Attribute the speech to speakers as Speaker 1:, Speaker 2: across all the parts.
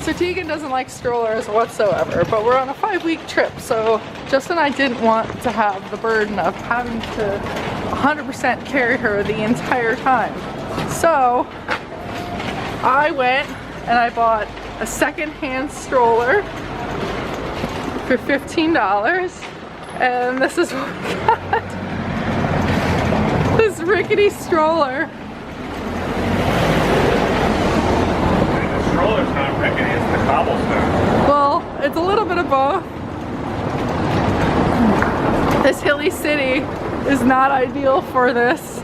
Speaker 1: So Tegan doesn't like strollers whatsoever, but we're on a 5-week trip, so Justin and I didn't want to have the burden of having to 100% carry her the entire time. So I went and I bought a second-hand stroller for $15, and this is what we got. This rickety stroller.
Speaker 2: The stroller's not rickety, it's the cobblestone.
Speaker 1: Well, it's a little bit of both. This hilly city is not ideal for this,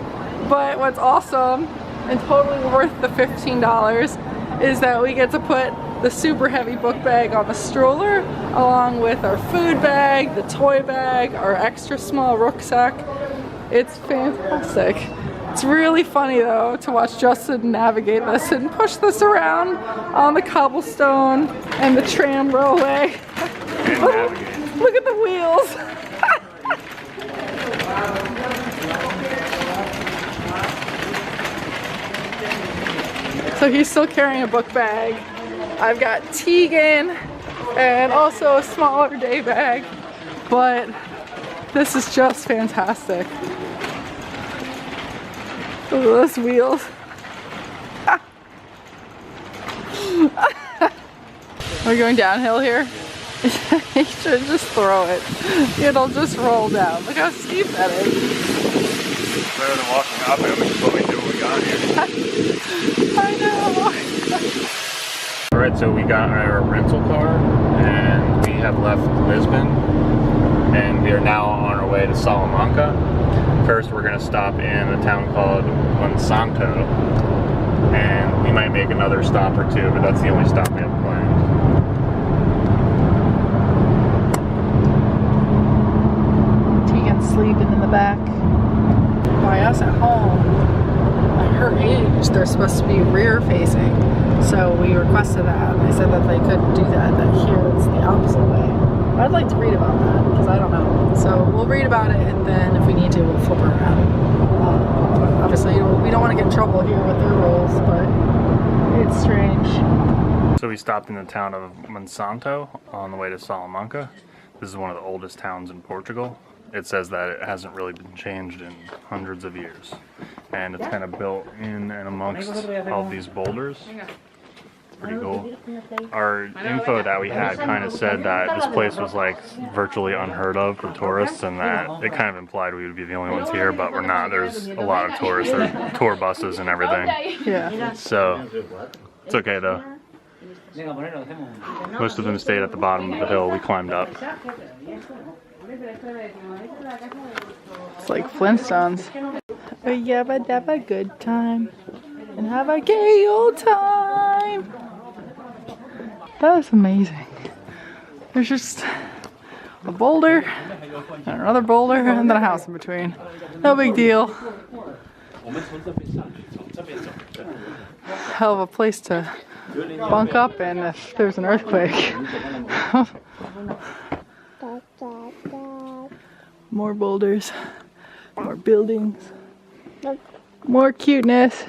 Speaker 1: but what's awesome and totally worth the $15 is that we get to put the super heavy book bag on the stroller along with our food bag, the toy bag, our extra small rucksack. It's fantastic. It's really funny though to watch Justin navigate this and push this around on the cobblestone and the tram railway. Look at the wheels. So he's still carrying a book bag. I've got Tegan and also a smaller day bag, but this is just fantastic. Look at those wheels. We're going downhill here. You should just throw it. It'll just roll down. Look how steep that is.
Speaker 2: It's better than walking up it, which is what we do when we got here.
Speaker 1: I know.
Speaker 2: Alright, so we got our rental car and we have left Lisbon and we are now on our way to Salamanca. First we're going to stop in a town called Monsanto and we might make another stop or two, but that's the only stop we have planned.
Speaker 1: Tegan's sleeping in the back. By us at home, at her age, they're supposed to be rear facing. So we requested that, and they said that they could do that, that here it's the opposite way. I'd like to read about that, because I don't know. So we'll read about it, and then if we need to, we'll flip her around. Obviously, we don't want to get in trouble here with their rules, but it's strange.
Speaker 2: So we stopped in the town of Monsanto on the way to Salamanca. This is one of the oldest towns in Portugal. It says that it hasn't really been changed in hundreds of years. And it's kind of built in and amongst all these boulders. Pretty cool. Our info that we had kind of said that this place was like virtually unheard of for tourists and that it kind of implied we would be the only ones here, but we're not. There's a lot of tourists, there's tour buses and everything.
Speaker 1: Yeah.
Speaker 2: So it's okay though. Most of them stayed at the bottom of the hill. We climbed up.
Speaker 1: It's like Flintstones. Oh yeah, but have a good time and have a gay old time. That was amazing. There's just a boulder and another boulder and then a house in between. No big deal. Hell of a place to bunk up in if there's an earthquake. More boulders, more buildings, more cuteness.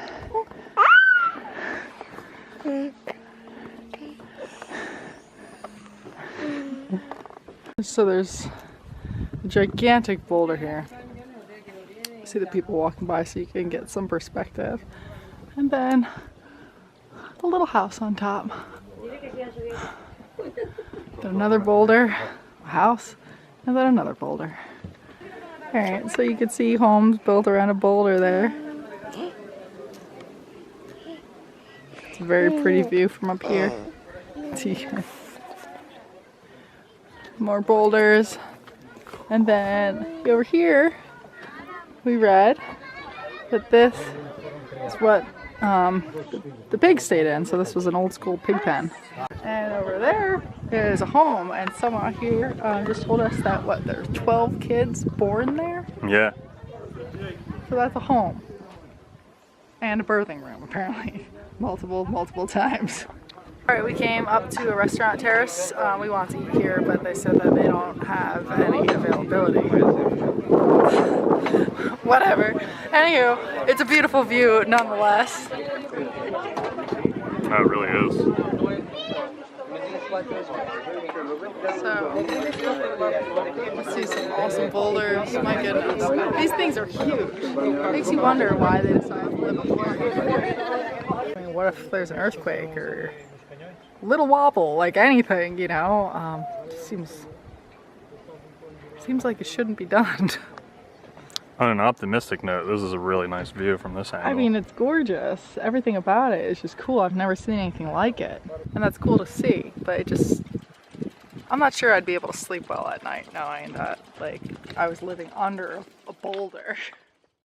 Speaker 1: So there's a gigantic boulder here. See the people walking by so you can get some perspective. And then a little house on top. Then another boulder, a house, and then another boulder. Alright, so you can see homes built around a boulder there. It's a very pretty view from up here. See more boulders. And then over here we read that this is what the pigs stayed in. So this was an old school pig pen. And over there is a home, and someone out here just told us that there's 12 kids born there.
Speaker 2: Yeah.
Speaker 1: So that's a home and a birthing room apparently, multiple times. All right, we came up to a restaurant terrace. We want to eat here, but they said that they don't have any availability. Whatever. Anywho, it's a beautiful view nonetheless.
Speaker 2: That really is.
Speaker 1: So, let's see some awesome boulders. My goodness. These things are huge. It makes you wonder why they decided to live up here. I mean, what if there's an earthquake or a little wobble, like anything, you know? Just seems like it shouldn't be done.
Speaker 2: On an optimistic note, this is a really nice view from this angle.
Speaker 1: I mean, it's gorgeous. Everything about it is just cool. I've never seen anything like it. And that's cool to see, but I'm not sure I'd be able to sleep well at night knowing that, like, I was living under a boulder.